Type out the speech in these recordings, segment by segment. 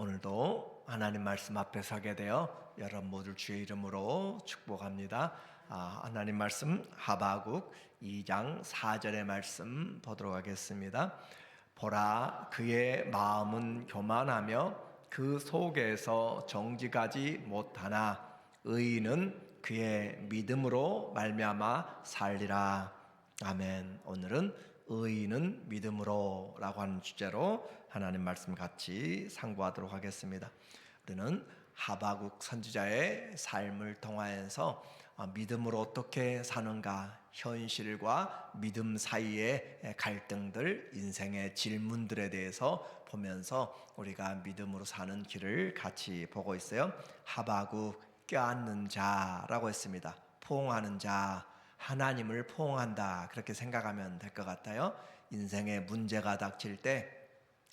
오늘도 하나님 말씀 앞에 서게 되어 여러분 모두 주의 이름으로 축복합니다. 하나님 말씀 하바국 2장 4절의 말씀 보도록 하겠습니다. 보라, 그의 마음은 교만하며 그 속에서 정직하지 못하나 의인은 그의 믿음으로 말미암아 살리라. 아멘. 오늘은 의인은 믿음으로 라고 하는 주제로 하나님 말씀 같이 상고하도록 하겠습니다. 우리는 하바국 선지자의 삶을 통하여서 믿음으로 어떻게 사는가, 현실과 믿음 사이의 갈등들, 인생의 질문들에 대해서 보면서 우리가 믿음으로 사는 길을 같이 보고 있어요. 하바국, 껴안는 자라고 했습니다. 포옹하는 자, 하나님을 포옹한다, 그렇게 생각하면 될 것 같아요. 인생에 문제가 닥칠 때,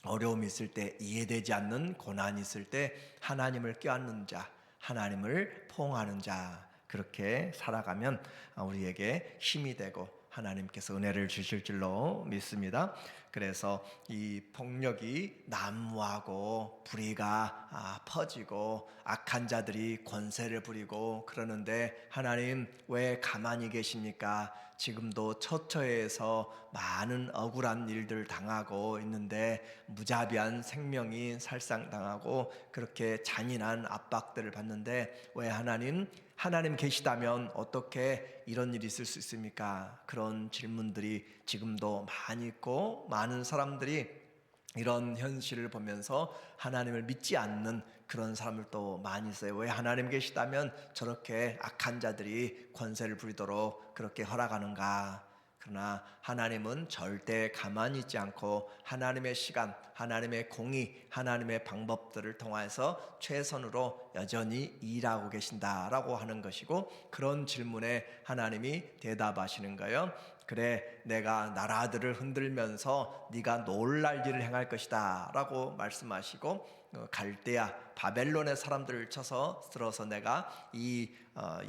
어려움이 있을 때, 이해되지 않는 고난이 있을 때 하나님을 껴안는 자, 하나님을 포옹하는 자, 그렇게 살아가면 우리에게 힘이 되고 하나님께서 은혜를 주실 줄로 믿습니다. 그래서 이 폭력이 난무하고 불의가 퍼지고 악한 자들이 권세를 부리고 그러는데 하나님 왜 가만히 계십니까? 지금도 처처에서 많은 억울한 일들 당하고 있는데 무자비한 생명이 살상당하고 그렇게 잔인한 압박들을 받는데 왜 하나님 계시다면 어떻게 이런 일이 있을 수 있습니까? 그런 질문들이 지금도 많이 있고 많은 사람들이 이런 현실을 보면서 하나님을 믿지 않는 그런 사람들도 많이 있어요. 왜 하나님 계시다면 저렇게 악한 자들이 권세를 부리도록 그렇게 허락하는가? 그러나 하나님은 절대 가만히 있지 않고 하나님의 시간, 하나님의 공의, 하나님의 방법들을 통해서 최선으로 여전히 일하고 계신다라고 하는 것이고, 그런 질문에 하나님이 대답하시는 거예요. 그래, 내가 나라들을 흔들면서 네가 놀랄 일을 행할 것이다 라고 말씀하시고, 갈대아 바벨론의 사람들을 쳐서 들어서 내가 이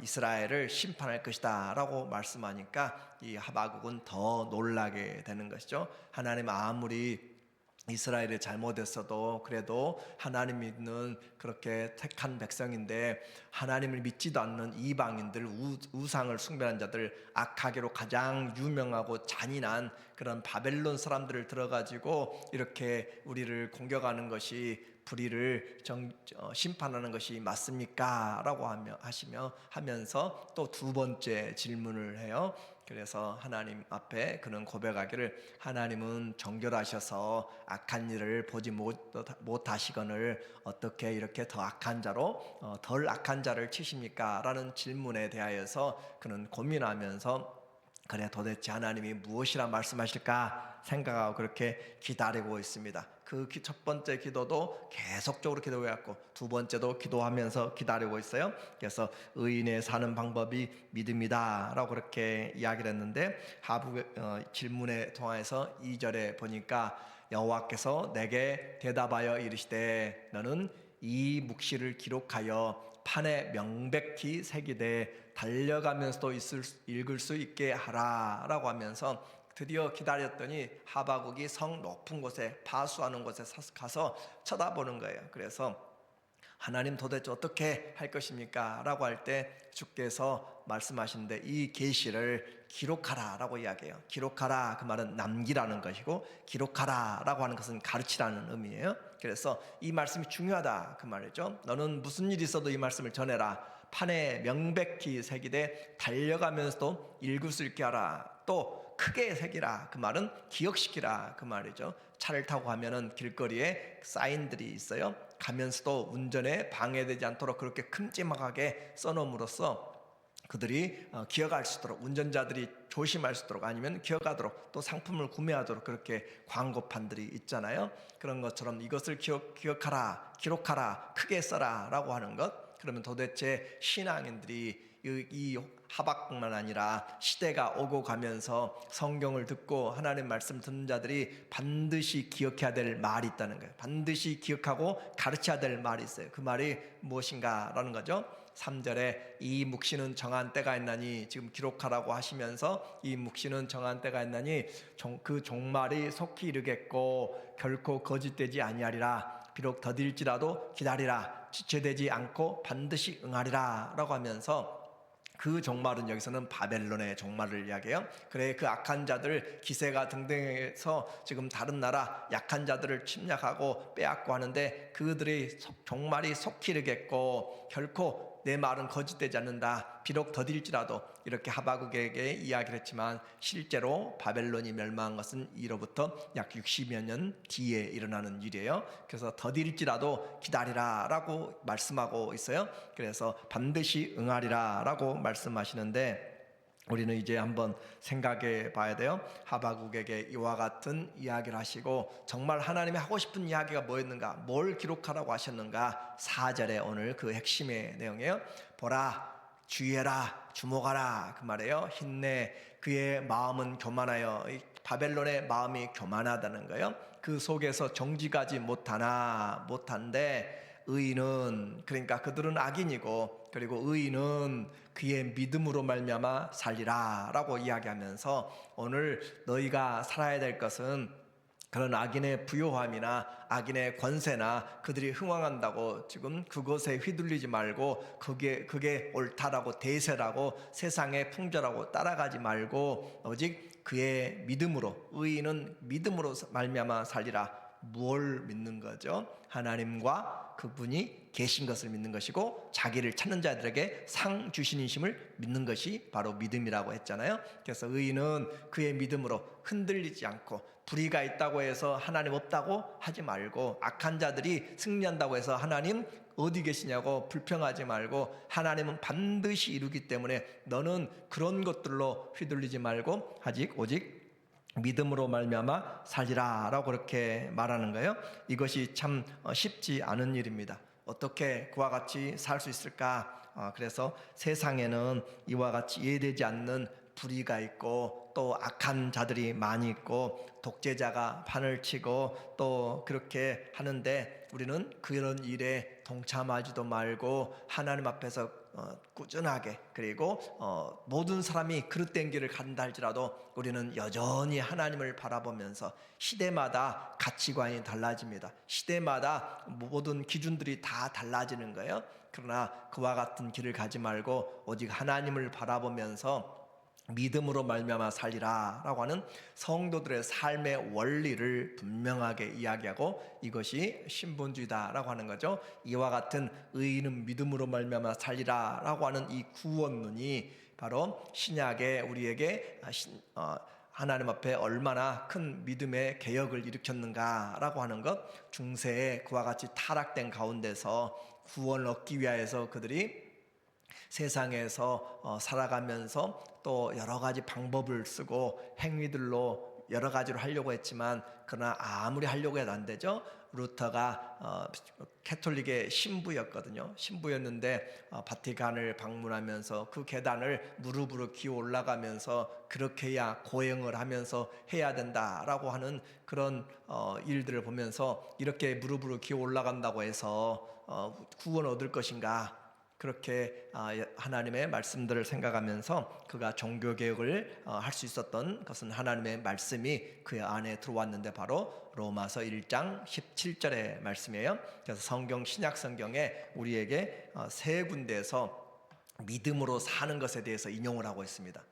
이스라엘을 심판할 것이다 라고 말씀하니까 이 하바국은 더 놀라게 되는 것이죠. 하나님 아무리 이스라엘이 잘못했어도 그래도 하나님 믿는 그렇게 택한 백성인데 하나님을 믿지도 않는 이방인들, 우상을 숭배하는 자들, 악하게로 가장 유명하고 잔인한 그런 바벨론 사람들을 들어가지고 이렇게 우리를 공격하는 것이, 불의를 심판하는 것이 맞습니까? 라고 하면서 또 두 번째 질문을 해요. 그래서 하나님 앞에 그는 고백하기를, 하나님은 정결하셔서 악한 일을 보지 못하시거늘 어떻게 이렇게 더 악한 자로 덜 악한 자를 치십니까? 라는 질문에 대하여서 그는 고민하면서 그래, 도대체 하나님이 무엇이라 말씀하실까 생각하고 그렇게 기다리고 있습니다. 그 첫 번째 기도도 계속적으로 기도해왔고 두 번째도 기도하면서 기다리고 있어요. 그래서 의인의 사는 방법이 믿음이다 라고 그렇게 이야기를 했는데, 하박국 질문에 통해서 2절에 보니까 여호와께서 내게 대답하여 이르시되 너는 이 묵시를 기록하여 판에 명백히 새기되 달려가면서도 읽을 수 있게 하라 라고 하면서 드디어 기다렸더니 하바국이 성 높은 곳에, 파수하는 곳에 가서 쳐다보는 거예요. 그래서 하나님 도대체 어떻게 할 것입니까? 라고 할 때 주께서 말씀하시는데 이 계시를 기록하라 라고 이야기해요. 기록하라, 그 말은 남기라는 것이고, 기록하라 라고 하는 것은 가르치라는 의미예요. 그래서 이 말씀이 중요하다 그 말이죠. 너는 무슨 일이 있어도 이 말씀을 전해라. 판에 명백히 새기되 달려가면서도 읽을 수 있게 하라. 또 크게 새기라, 그 말은 기억시키라 그 말이죠. 차를 타고 가면은 길거리에 사인들이 있어요. 가면서도 운전에 방해되지 않도록 그렇게 큼지막하게 써놓음으로써 그들이 기억할 수 있도록, 운전자들이 조심할 수 있도록, 아니면 기억하도록, 또 상품을 구매하도록 그렇게 광고판들이 있잖아요. 그런 것처럼 이것을 기억하라, 기록하라, 크게 써라 라고 하는 것. 그러면 도대체 신앙인들이 이 하박국만 아니라 시대가 오고 가면서 성경을 듣고 하나님 말씀 듣는 자들이 반드시 기억해야 될 말이 있다는 거예요. 반드시 기억하고 가르쳐야 될 말이 있어요. 그 말이 무엇인가 라는 거죠. 3절에 이 묵시는 정한 때가 있나니, 지금 기록하라고 하시면서 이 묵시는 정한 때가 있나니 그 종말이 속히 이르겠고 결코 거짓되지 아니하리라. 비록 더딜지라도 기다리라. 지체되지 않고 반드시 응하리라 라고 하면서 그 종말은 여기서는 바벨론의 종말을 이야기해요. 그래 그 악한 자들 기세가 등등해서 지금 다른 나라 약한 자들을 침략하고 빼앗고 하는데 그들의 종말이 속히 이르겠고 결코 내 말은 거짓되지 않는다. 비록 더딜지라도 이렇게 하바국에게 이야기를 했지만 실제로 바벨론이 멸망한 것은 이로부터 약 60여 년 뒤에 일어나는 일이에요. 그래서 더딜지라도 기다리라 라고 말씀하고 있어요. 그래서 반드시 응하리라 라고 말씀하시는데 우리는 이제 한번 생각해 봐야 돼요. 하바국에게 이와 같은 이야기를 하시고 정말 하나님이 하고 싶은 이야기가 뭐였는가, 뭘 기록하라고 하셨는가. 4절에 오늘 그 핵심의 내용이에요. 보라 주의해라 주목하라 그 말이에요. 힘내 그의 마음은 교만하여, 바벨론의 마음이 교만하다는 거예요. 그 속에서 정직하지 못한데 의인은, 그러니까 그들은 악인이고 그리고 의인은 그의 믿음으로 말미암아 살리라 라고 이야기하면서 오늘 너희가 살아야 될 것은 그런 악인의 부요함이나 악인의 권세나 그들이 흥왕한다고 지금 그것에 휘둘리지 말고 그게 옳다라고 대세라고 세상의 풍조라고 따라가지 말고 오직 그의 믿음으로, 의인은 믿음으로 말미암아 살리라. 무엇을 믿는 거죠? 하나님과 그분이 계신 것을 믿는 것이고 자기를 찾는 자들에게 상 주신이심을 믿는 것이 바로 믿음이라고 했잖아요. 그래서 의인은 그의 믿음으로 흔들리지 않고, 불의가 있다고 해서 하나님 없다고 하지 말고, 악한 자들이 승리한다고 해서 하나님 어디 계시냐고 불평하지 말고, 하나님은 반드시 이루기 때문에 너는 그런 것들로 휘둘리지 말고 오직 믿음으로 말미암아 살리라 라고 그렇게 말하는 거예요. 이것이 참 쉽지 않은 일입니다. 어떻게 그와 같이 살 수 있을까? 그래서 세상에는 이와 같이 이해되지 않는 불의가 있고 또 악한 자들이 많이 있고 독재자가 판을 치고 또 그렇게 하는데 우리는 그런 일에 동참하지도 말고 하나님 앞에서 꾸준하게, 그리고 모든 사람이 그릇된 길을 간다 할지라도 우리는 여전히 하나님을 바라보면서, 시대마다 가치관이 달라집니다. 시대마다 모든 기준들이 다 달라지는 거예요. 그러나 그와 같은 길을 가지 말고 오직 하나님을 바라보면서 믿음으로 말미암아 살리라 라고 하는 성도들의 삶의 원리를 분명하게 이야기하고, 이것이 신본주의다 라고 하는 거죠. 이와 같은 의인은 믿음으로 말미암아 살리라 라고 하는 이 구원론이 바로 신약에 우리에게 하나님 앞에 얼마나 큰 믿음의 개혁을 일으켰는가 라고 하는 것, 중세에 그와 같이 타락된 가운데서 구원을 얻기 위하여서 그들이 세상에서 살아가면서 또 여러 가지 방법을 쓰고 행위들로 여러 가지로 하려고 했지만, 그러나 아무리 하려고 해도 안 되죠. 루터가 캐톨릭의 신부였거든요. 신부였는데 바티칸을 방문하면서 그 계단을 무릎으로 기어 올라가면서 그렇게 해야 고행을 하면서 해야 된다라고 하는 그런 일들을 보면서, 이렇게 무릎으로 기어 올라간다고 해서 구원 얻을 것인가, 그렇게 하나님의 말씀들을 생각하면서 그가 종교개혁을 할 수 있었던 것은 하나님의 말씀이 그 안에 들어왔는데 바로 로마서 1장 17절의 말씀이에요. 그래서 신약 성경에 우리에게 세 군데에서 믿음으로 사는 것에 대해서 인용을 하고 있습니다.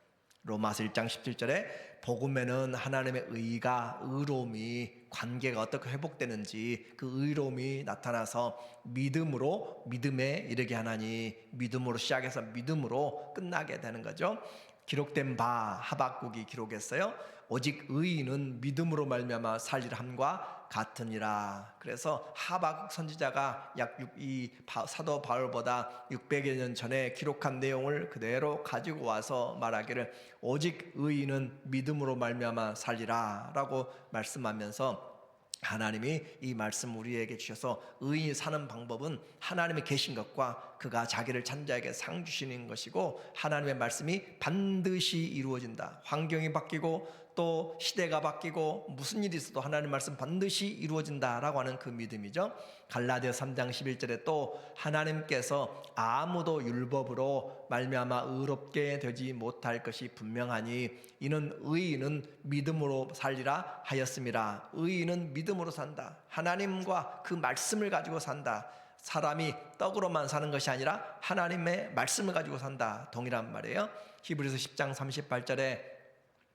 로마서 1장 17절에 복음에는 하나님의 의로움이, 관계가 어떻게 회복되는지 그 의로움이 나타나서 믿음으로 믿음에 이르게 하나니, 믿음으로 시작해서 믿음으로 끝나게 되는 거죠. 기록된 바, 하박국이 기록했어요. 오직 의인은 믿음으로 말미암아 살리라 함과 같으니라. 그래서 하박국 선지자가 이 사도 바울보다 600여 년 전에 기록한 내용을 그대로 가지고 와서 말하기를 오직 의인은 믿음으로 말미암아 살리라 라고 말씀하면서, 하나님이 이 말씀 우리에게 주셔서 의인이 사는 방법은 하나님이 계신 것과 그가 자기를 찾는 자에게 상 주시는 것이고, 하나님의 말씀이 반드시 이루어진다. 환경이 바뀌고 또 시대가 바뀌고 무슨 일이 있어도 하나님 말씀 반드시 이루어진다라고 하는 그 믿음이죠. 갈라디아 3장 11절에 또 하나님께서 아무도 율법으로 말미암아 의롭게 되지 못할 것이 분명하니 이는 의인은 믿음으로 살리라 하였음이라. 의인은 믿음으로 산다. 하나님과 그 말씀을 가지고 산다. 사람이 떡으로만 사는 것이 아니라 하나님의 말씀을 가지고 산다. 동일한 말이에요. 히브리서 10장 38절에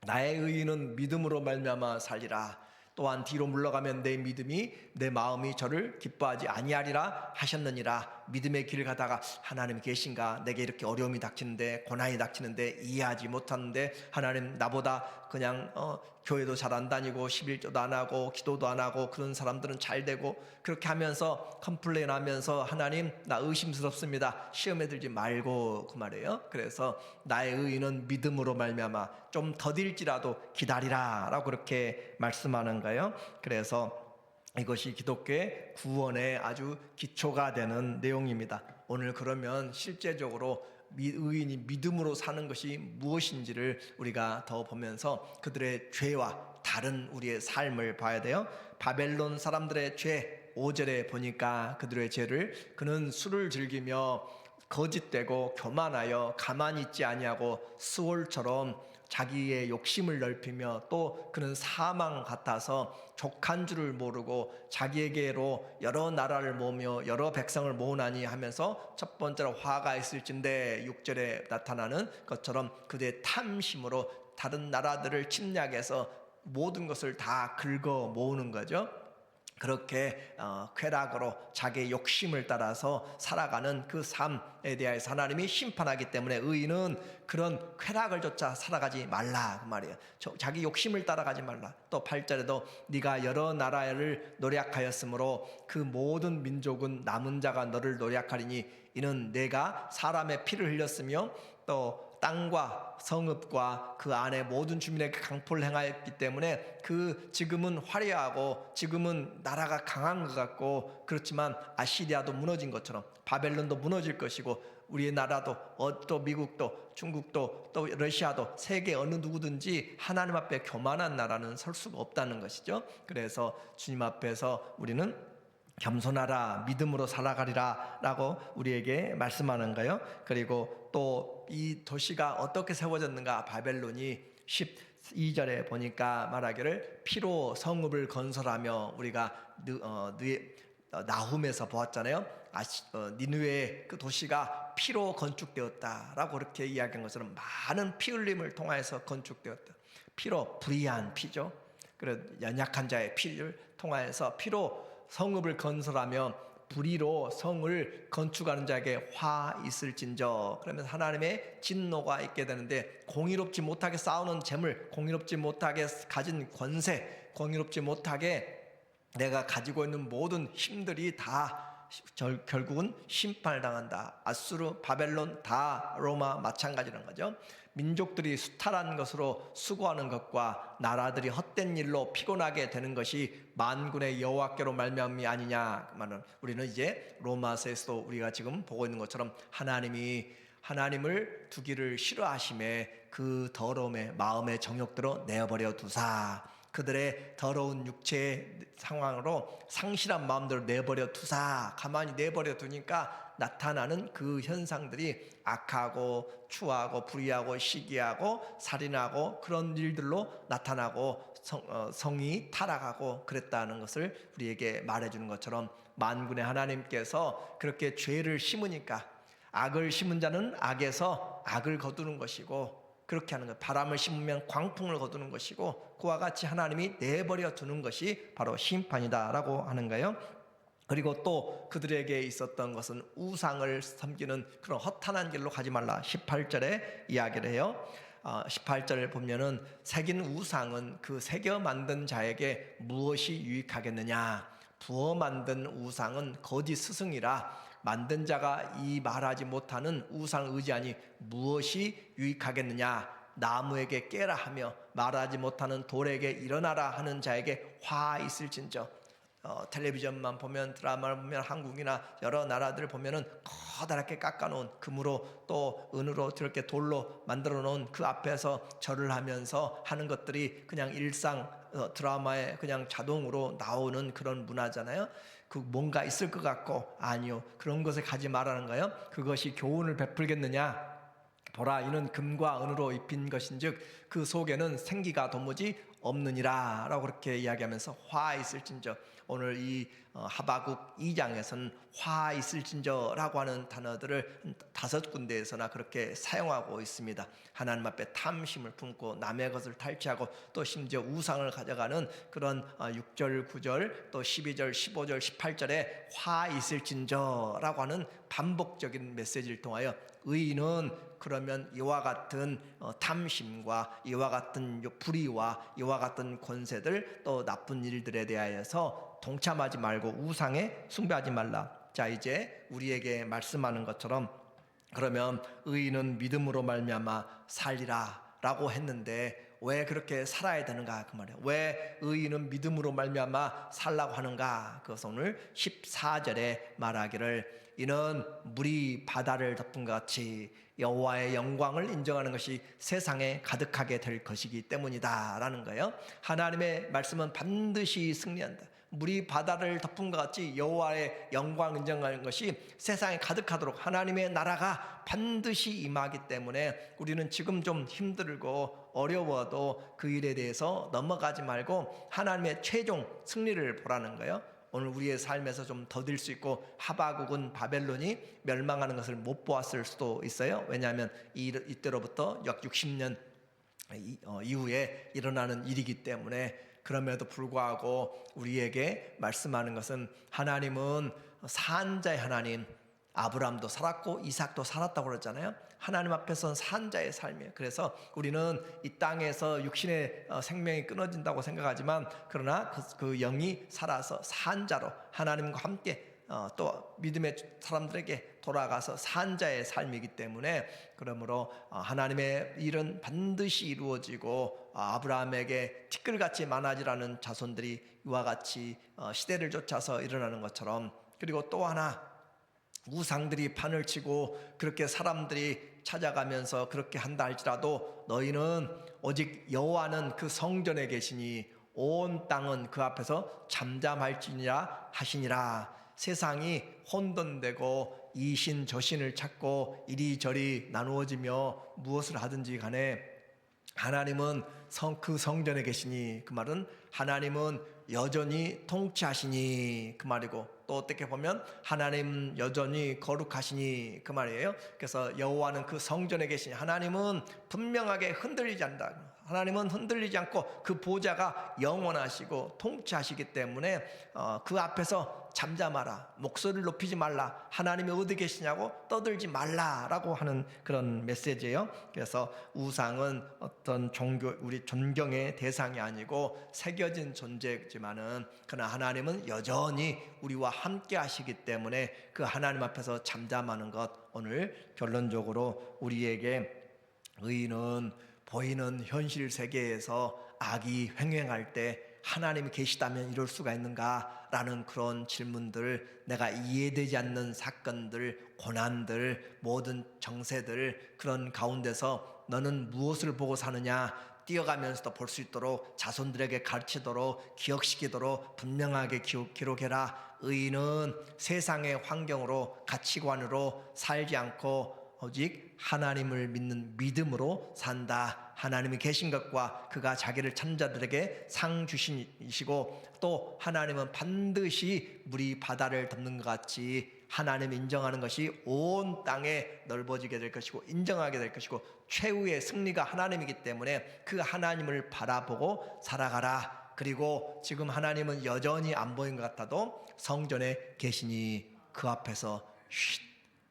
나의 의인은 믿음으로 말미암아 살리라. 또한 뒤로 물러가면 내 믿음이 내 마음이 저를 기뻐하지 아니하리라 하셨느니라. 믿음의 길을 가다가 하나님 계신가? 내게 이렇게 어려움이 닥치는데, 고난이 닥치는데 이해하지 못하는데 하나님 나보다 그냥 교회도 잘 안 다니고 11조도 안 하고 기도도 안 하고 그런 사람들은 잘 되고, 그렇게 하면서 컴플레인 하면서 하나님 나 의심스럽습니다, 시험에 들지 말고, 그 말이에요. 그래서 나의 의인은 믿음으로 말미암아 좀 더딜지라도 기다리라 라고 그렇게 말씀하는 거예요. 그래서 이것이 기독교의 구원의 아주 기초가 되는 내용입니다. 오늘 그러면 실제적으로 의인이 믿음으로 사는 것이 무엇인지를 우리가 더 보면서 그들의 죄와 다른 우리의 삶을 봐야 돼요. 바벨론 사람들의 죄, 5절에 보니까 그들의 죄를 그는 술을 즐기며 거짓되고 교만하여 가만히 있지 아니하고 스올처럼 자기의 욕심을 넓히며, 또 그는 사망 같아서 족한 줄을 모르고 자기에게로 여러 나라를 모으며 여러 백성을 모으나니 하면서 첫 번째로 화가 있을진데 6절에 나타나는 것처럼 그들의 탐심으로 다른 나라들을 침략해서 모든 것을 다 긁어 모으는 거죠. 그렇게 쾌락으로 자기의 욕심을 따라서 살아가는 그 삶에 대해서 하나님이 심판하기 때문에 의인은 그런 쾌락을 쫓아 살아가지 말라, 그 말이에요. 자기 욕심을 따라가지 말라. 또 8절에도 네가 여러 나라를 노략하였으므로 그 모든 민족은 남은 자가 너를 노략하리니 이는 내가 사람의 피를 흘렸으며 또 땅과 성읍과 그 안에 모든 주민에게 강포를 행하였기 때문에 지금은 화려하고 지금은 나라가 강한 것 같고, 그렇지만 아시리아도 무너진 것처럼 바벨론도 무너질 것이고, 우리의 나라도 또 미국도 중국도 또 러시아도 세계 어느 누구든지 하나님 앞에 교만한 나라는 설 수가 없다는 것이죠. 그래서 주님 앞에서 우리는 겸손하라, 믿음으로 살아가리라 라고 우리에게 말씀하는 거예요. 그리고 또 이 도시가 어떻게 세워졌는가? 바벨론이 12절에 보니까 말하기를 피로 성읍을 건설하며, 우리가 나훔에서 보았잖아요. 니느웨의 그 도시가 피로 건축되었다라고 그렇게 이야기한 것처럼 많은 피 흘림을 통하여서 건축되었다. 피로, 불의한 피죠. 그래서 연약한 자의 피를 통하여서 피로 성읍을 건설하며 불의로 성을 건축하는 자에게 화 있을진저. 그러면 하나님의 진노가 있게 되는데, 공의롭지 못하게 쌓아놓은 재물, 공의롭지 못하게 가진 권세, 공의롭지 못하게 내가 가지고 있는 모든 힘들이 다 결국은 심판을 당한다. 아수르, 바벨론, 다 로마 마찬가지라는 거죠. 민족들이 수탈한 것으로 수고하는 것과 나라들이 헛된 일로 피곤하게 되는 것이 만군의 여호와께로 말미암이 아니냐. 그러면 우리는 이제 로마서에서도 우리가 지금 보고 있는 것처럼 하나님을 두기를 싫어하심에 그 더러움의 마음의 정욕대로 내어버려 두사, 그들의 더러운 육체의 상황으로 상실한 마음대로 내버려 두사, 가만히 내버려 두니까 나타나는 그 현상들이 악하고 추하고 불의하고 시기하고 살인하고 그런 일들로 나타나고 성이 타락하고 그랬다는 것을 우리에게 말해주는 것처럼, 만군의 하나님께서 그렇게 죄를 심으니까 악을 심은 자는 악에서 악을 거두는 것이고, 그렇게 하는 것, 바람을 심으면 광풍을 거두는 것이고, 그와 같이 하나님이 내버려 두는 것이 바로 심판이다라고 하는 거예요. 그리고 또 그들에게 있었던 것은 우상을 섬기는 그런 허탄한 길로 가지 말라. 18절에 이야기를 해요. 18절을 보면은 새긴 우상은 그 새겨 만든 자에게 무엇이 유익하겠느냐. 부어 만든 우상은 거짓 스승이라 만든 자가 이 말하지 못하는 우상을 의지하니 무엇이 유익하겠느냐. 나무에게 깨라 하며 말하지 못하는 돌에게 일어나라 하는 자에게 화 있을진저. 텔레비전만 보면, 드라마를 보면, 한국이나 여러 나라들 보면은 커다랗게 깎아놓은 금으로 또 은으로 저렇게 돌로 만들어 놓은 그 앞에서 절을 하면서 하는 것들이 그냥 일상 드라마에 그냥 자동으로 나오는 그런 문화잖아요. 그 뭔가 있을 것 같고, 아니요, 그런 것에 가지 말라는 거예요. 그것이 교훈을 베풀겠느냐? 보라, 이는 금과 은으로 입힌 것인즉 그 속에는 생기가 도무지 없느니라 라고 그렇게 이야기하면서 화 있을진저, 오늘 이 하바국 2장에서는 화 있을진저라고 하는 단어들을 5군데에서나 그렇게 사용하고 있습니다. 하나님 앞에 탐심을 품고 남의 것을 탈취하고 또 심지어 우상을 가져가는 그런 6절 9절 또 12절 15절 18절에 화 있을진저라고 하는 반복적인 메시지를 통하여 의인은 그러면 이와 같은 탐심과 이와 같은 불의와 이와 같은 권세들 또 나쁜 일들에 대하여서 동참하지 말고 우상에 숭배하지 말라. 자, 이제 우리에게 말씀하는 것처럼 그러면 의인은 믿음으로 말미암아 살리라 라고 했는데 왜 그렇게 살아야 되는가 그 말이에요. 왜 의인은 믿음으로 말미암아 살라고 하는가? 그것은 오늘 14절에 말하기를 이는 물이 바다를 덮은 것 같이 여호와의 영광을 인정하는 것이 세상에 가득하게 될 것이기 때문이다 라는 거예요. 하나님의 말씀은 반드시 승리한다. 물이 바다를 덮은 것 같이 여호와의 영광을 인정하는 것이 세상에 가득하도록 하나님의 나라가 반드시 임하기 때문에 우리는 지금 좀 힘들고 어려워도 그 일에 대해서 넘어가지 말고 하나님의 최종 승리를 보라는 거예요. 오늘 우리의 삶에서 좀 더딜 수 있고 하바국은 바벨론이 멸망하는 것을 못 보았을 수도 있어요. 왜냐하면 이때로부터 약 60년 이후에 일어나는 일이기 때문에. 그럼에도 불구하고 우리에게 말씀하는 것은 하나님은 산자의 하나님, 아브라함도 살았고 이삭도 살았다고 그랬잖아요. 하나님 앞에서는 산자의 삶이에요. 그래서 우리는 이 땅에서 육신의 생명이 끊어진다고 생각하지만 그러나 그 영이 살아서 산자로 하나님과 함께 또 믿음의 사람들에게 돌아가서 산자의 삶이기 때문에 그러므로 하나님의 일은 반드시 이루어지고 아브라함에게 티끌같이 많아지라는 자손들이 이와 같이 시대를 쫓아서 일어나는 것처럼, 그리고 또 하나 우상들이 판을 치고 그렇게 사람들이 찾아가면서 그렇게 한다 할지라도 너희는 오직 여호와는 그 성전에 계시니 온 땅은 그 앞에서 잠잠할지니라 하시니라. 세상이 혼돈되고 이신 저신을 찾고 이리저리 나누어지며 무엇을 하든지 간에 하나님은 그 성전에 계시니, 그 말은 하나님은 여전히 통치하시니 그 말이고, 또 어떻게 보면 하나님 여전히 거룩하시니 그 말이에요. 그래서 여호와는 그 성전에 계시니 하나님은 분명하게 흔들리지 않는다. 하나님은 흔들리지 않고 그 보좌가 영원하시고 통치하시기 때문에 그 앞에서 잠잠하라, 목소리를 높이지 말라, 하나님이 어디 계시냐고 떠들지 말라라고 하는 그런 메시지예요. 그래서 우상은 어떤 종교, 우리 존경의 대상이 아니고 새겨진 존재지만은 그러나 하나님은 여전히 우리와 함께 하시기 때문에 그 하나님 앞에서 잠잠하는 것, 오늘 결론적으로 우리에게 의인은 보이는 현실 세계에서 악이 횡행할 때 하나님이 계시다면 이럴 수가 있는가? 라는 그런 질문들, 내가 이해되지 않는 사건들, 고난들, 모든 정세들, 그런 가운데서 너는 무엇을 보고 사느냐? 뛰어가면서도 볼 수 있도록 자손들에게 가르치도록 기억시키도록 분명하게 기록해라. 의인은 세상의 환경으로 가치관으로 살지 않고 오직 하나님을 믿는 믿음으로 산다. 하나님이 계신 것과 그가 자기를 찾는 자들에게 상 주시고, 또 하나님은 반드시 물이 바다를 덮는 것 같이 하나님 인정하는 것이 온 땅에 넓어지게 될 것이고 인정하게 될 것이고 최후의 승리가 하나님이기 때문에 그 하나님을 바라보고 살아가라. 그리고 지금 하나님은 여전히 안 보인 것 같아도 성전에 계시니 그 앞에서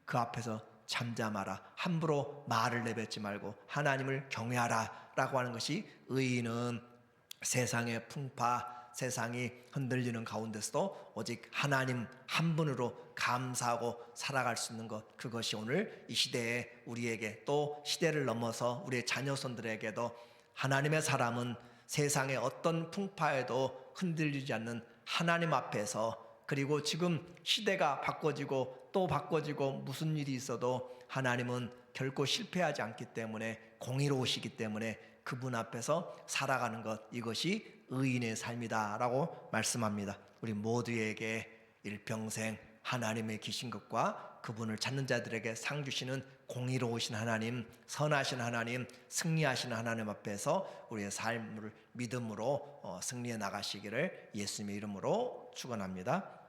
그 앞에서 잠잠하라. 함부로 말을 내뱉지 말고 하나님을 경외하라 라고 하는 것이, 의인은 세상의 풍파, 세상이 흔들리는 가운데서도 오직 하나님 한 분으로 감사하고 살아갈 수 있는 것, 그것이 오늘 이 시대에 우리에게, 또 시대를 넘어서 우리의 자녀손들에게도 하나님의 사람은 세상의 어떤 풍파에도 흔들리지 않는 하나님 앞에서, 그리고 지금 시대가 바꿔지고 또 바꿔지고 무슨 일이 있어도 하나님은 결코 실패하지 않기 때문에, 공의로우시기 때문에 그분 앞에서 살아가는 것, 이것이 의인의 삶이다라고 말씀합니다. 우리 모두에게 일평생 하나님의 계신 것과 그분을 찾는 자들에게 상 주시는 공의로우신 하나님, 선하신 하나님, 승리하신 하나님 앞에서 우리의 삶을 믿음으로 승리해 나가시기를 예수님의 이름으로 축원합니다.